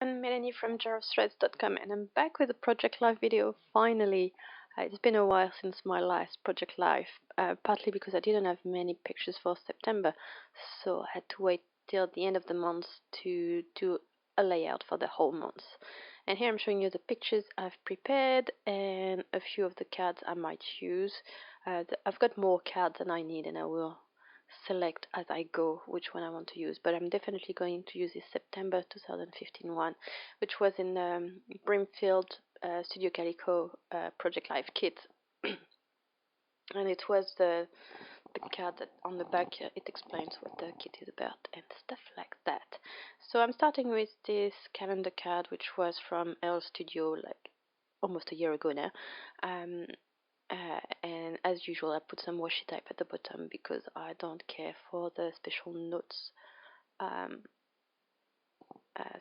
I'm Melanie from jarofthreads.com and I'm back with a Project Live video finally. It's been a while since my last Project Live, partly because I didn't have many pictures for September, so I had to wait till the end of the month to do a layout for the whole month. And here I'm showing you the pictures I've prepared and a few of the cards I might use. I've got more cards than I need and I will select as I go which one I want to use, but I'm definitely going to use this September 2015 one, which was in Brimfield Studio Calico Project Live kit. And it was the card that on the back it explains what the kit is about and stuff like that. So I'm starting with this calendar card, which was from L Studio like almost a year ago now. And as usual, I put some washi tape at the bottom because I don't care for the special notes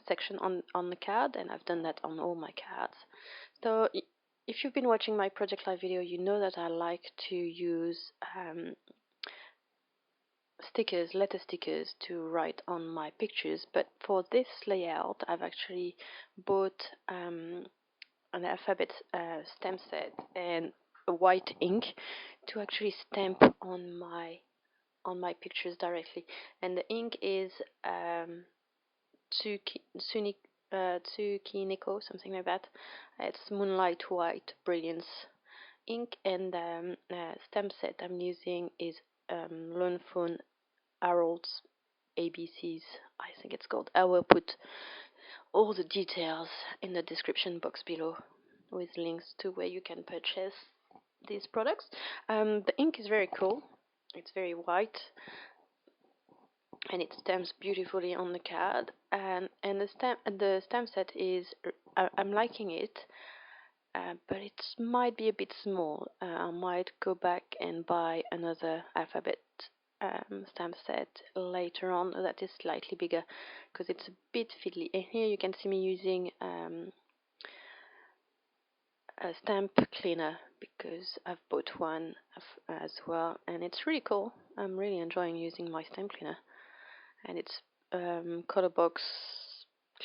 section on the card, and I've done that on all my cards. So if you've been watching my Project Live video, you know that I like to use stickers, letter stickers to write on my pictures, but for this layout I've actually bought an alphabet stamp set and a white ink to actually stamp on my pictures directly, and the ink is Tsukineko, something like that. It's Moonlight White Brilliance ink, and stamp set I'm using is Lone Phone Harold's ABCs, I think it's called. I will put all the details in the description box below with links to where you can purchase these products. The ink is very cool. It's very white and it stamps beautifully on the card, and the stamp set is I'm liking it, but it might be a bit small. I might go back and buy another alphabet stamp set later on that is slightly bigger because it's a bit fiddly. And here you can see me using a stamp cleaner because I've bought one as well, and it's really cool. I'm really enjoying using my stamp cleaner, and it's color box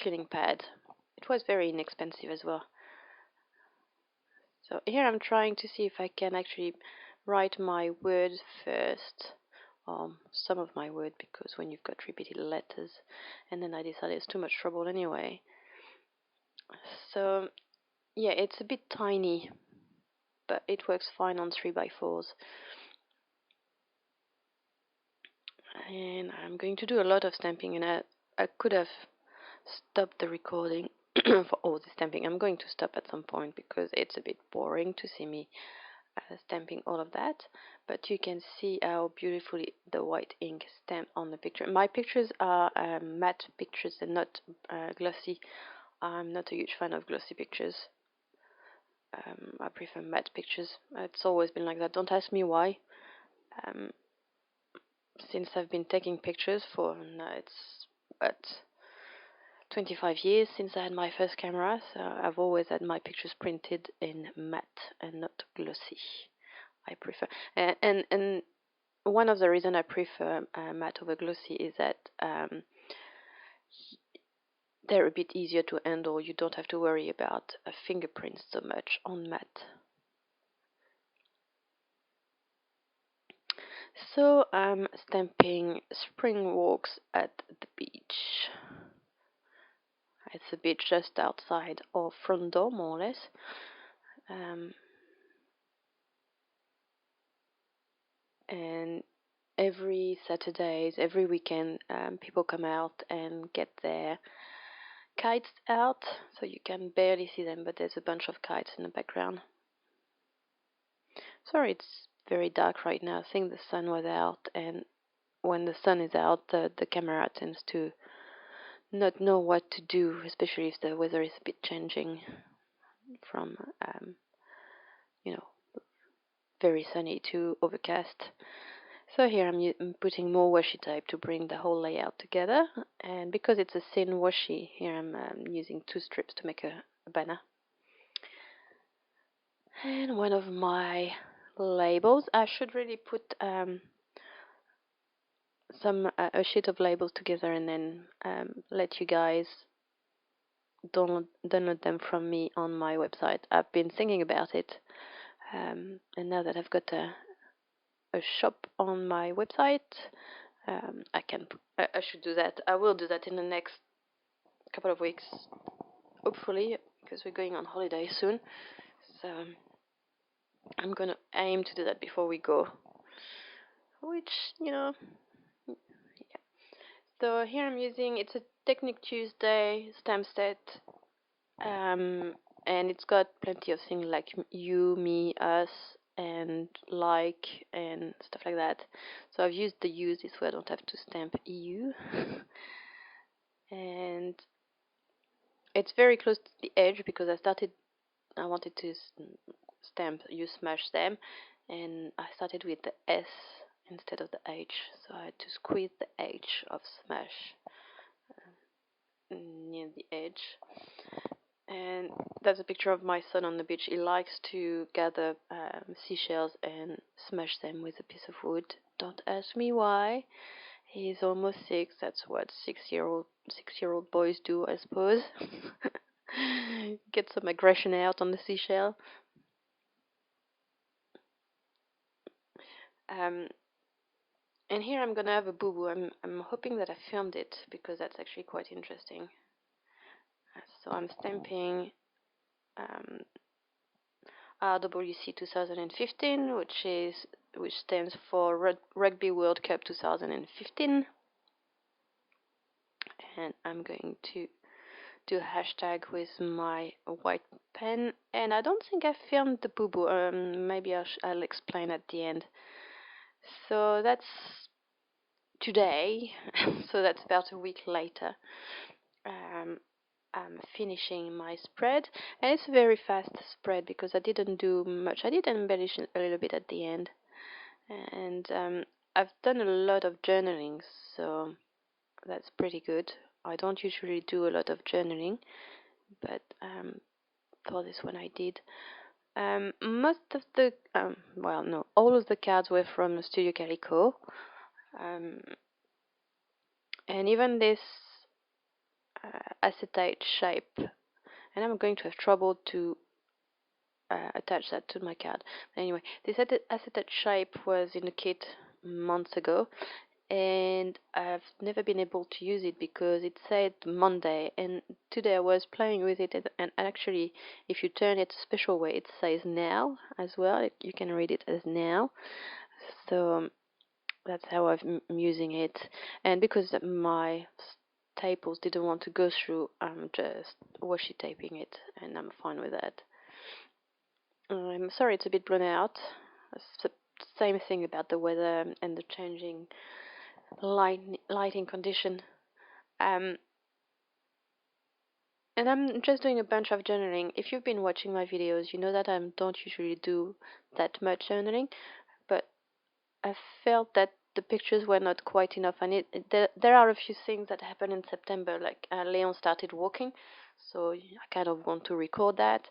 cleaning pad. It was very inexpensive as well. So here I'm trying to see if I can actually write my word first, some of my word, because when you've got repeated letters, and then I decided it's too much trouble anyway. So yeah, it's a bit tiny, but it works fine on 3x4s. And I'm going to do a lot of stamping, and I could have stopped the recording for all the stamping. I'm going to stop at some point because it's a bit boring to see me stamping all of that, but you can see how beautifully the white ink stamp on the picture. My pictures are matte pictures and not glossy. I'm not a huge fan of glossy pictures. I prefer matte pictures. It's always been like that. Don't ask me why. Since I've been taking pictures for it's what 25 years since I had my first camera, so I've always had my pictures printed in matte and not glossy. I prefer, and one of the reasons I prefer matte over glossy is that they're a bit easier to handle. You don't have to worry about fingerprints so much on matte. So I'm stamping spring walks at the beach. It's a beach just outside our front door, more or less. And every Saturdays, every weekend, people come out and get their kites out, so you can barely see them, but there's a bunch of kites in the background. Sorry, it's very dark right now. I think the sun was out, and when the sun is out, the camera tends to not know what to do, especially if the weather is a bit changing from, very sunny to overcast. So here I'm putting more washi tape to bring the whole layout together, and because it's a thin washi, here I'm using 2 strips to make a banner. And one of my labels, I should really put a sheet of labels together and then let you guys download them from me on my website. I've been thinking about it, and now that I've got a shop on my website, I should do that. I will do that in the next couple of weeks, hopefully, because we're going on holiday soon. So I'm gonna aim to do that before we go, which, yeah. So here I'm using, it's a Technique Tuesday stamp set, and it's got plenty of things like you, me, us, and like, and stuff like that. So I've used the use this way I don't have to stamp EU. And it's very close to the edge because I wanted to stamp you smash them, and I started with the S instead of the H, so I had to squeeze the H of smash near the edge. And that's a picture of my son on the beach. He likes to gather seashells and smash them with a piece of wood. Don't ask me why. He's almost 6. That's what six-year-old boys do, I suppose. Get some aggression out on the seashell. And here I'm gonna have a boo-boo. I'm hoping that I filmed it because that's actually quite interesting. So I'm stamping RWC 2015, which stands for Rugby World Cup 2015, and I'm going to do a hashtag with my white pen. And I don't think I filmed the boo-boo. Maybe I'll explain at the end. So that's today. So that's about a week later. I'm finishing my spread, and it's a very fast spread because I didn't do much. I did embellish a little bit at the end, and I've done a lot of journaling, so that's pretty good. I don't usually do a lot of journaling, but for this one I did. Most of the, well, no, all of the cards were from Studio Calico, and even this acetate shape, and I'm going to have trouble to attach that to my card. But anyway, this acetate shape was in a kit months ago, and I've never been able to use it because it said Monday, and today I was playing with it, and actually if you turn it a special way it says now as well. You can read it as now, so that's how I'm using it. And because my staples didn't want to go through, I'm just washi taping it, and I'm fine with that. I'm sorry it's a bit blown out. It's the same thing about the weather and the changing lighting condition. And I'm just doing a bunch of journaling. If you've been watching my videos, you know that I don't usually do that much journaling, but I felt that the pictures were not quite enough. And there are a few things that happened in September, like Leon started walking, so I kind of want to record that.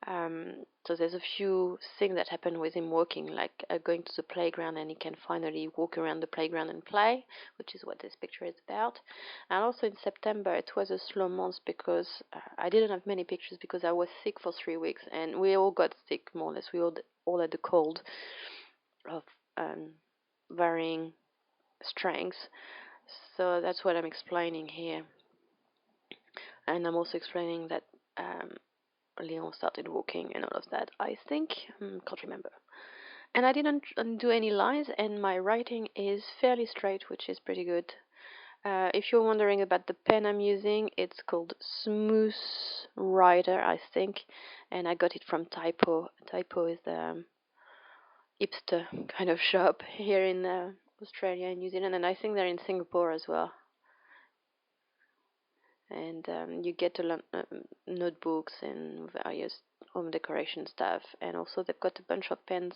So there's a few things that happen with him walking, like going to the playground, and he can finally walk around the playground and play, which is what this picture is about. And also in September, it was a slow month because I didn't have many pictures because I was sick for 3 weeks, and we all got sick more or less. We all had the cold of varying strengths. So that's what I'm explaining here. And I'm also explaining that Leon started walking and all of that, I think. Can't remember. And I didn't do any lines, and my writing is fairly straight, which is pretty good. If you're wondering about the pen I'm using, it's called Smooth Rider, I think, and I got it from Typo. Typo is the hipster kind of shop here in Australia and New Zealand, and I think they're in Singapore as well. And you get a lot notebooks and various home decoration stuff, and also they've got a bunch of pens,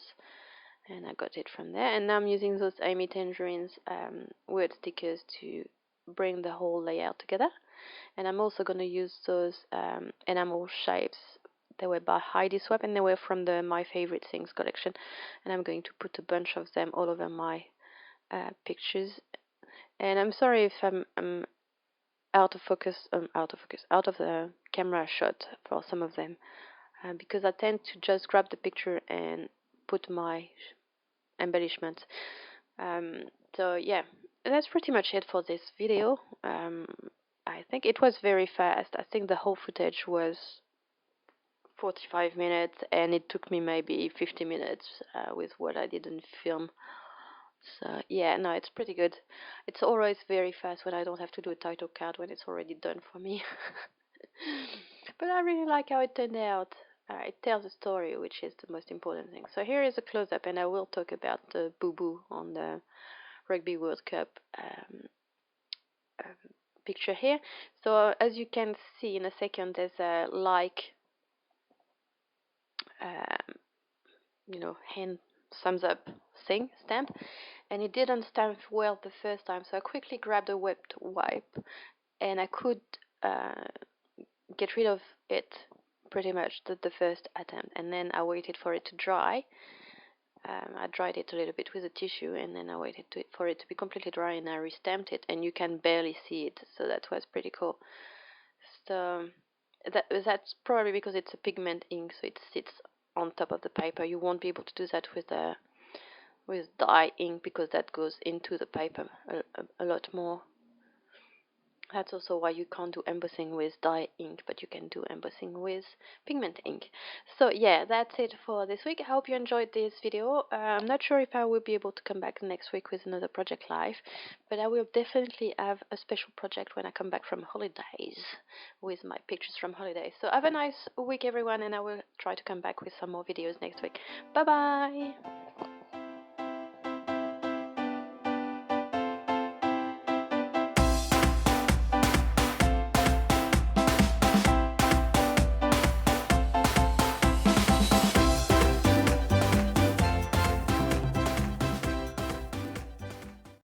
and I got it from there. And now I'm using those Amy Tangerines word stickers to bring the whole layout together. And I'm also going to use those enamel shapes. They were by Heidi Swap, and they were from the My Favorite Things collection, and I'm going to put a bunch of them all over my pictures. And I'm sorry if I'm out of the camera shot for some of them, because I tend to just grab the picture and put my embellishments. Um, so yeah, that's pretty much it for this video. I think it was very fast. I think the whole footage was 45 minutes, and it took me maybe 50 minutes with what I didn't film. So yeah, no, it's pretty good. It's always very fast when I don't have to do a title card, when it's already done for me. But I really like how it turned out. It tells a story, which is the most important thing. So here is a close-up, and I will talk about the boo-boo on the Rugby World Cup um, picture here. So as you can see in a second, there's a um, hand thumbs up thing stamp, and it didn't stamp well the first time. So I quickly grabbed a wet wipe, and I could uh, get rid of it pretty much the first attempt, and then I waited for it to dry. I dried it a little bit with a tissue, and then I waited for it to be completely dry, and I restamped it, and you can barely see it, so that was pretty cool. So that's probably because it's a pigment ink, so it sits on top of the paper. You won't be able to do that with dye ink, because that goes into the paper a lot more. That's also why you can't do embossing with dye ink, but you can do embossing with pigment ink. So yeah, that's it for this week. I hope you enjoyed this video. I'm not sure if I will be able to come back next week with another project live, but I will definitely have a special project when I come back from holidays with my pictures from holidays. So have a nice week, everyone, and I will try to come back with some more videos next week. Bye bye!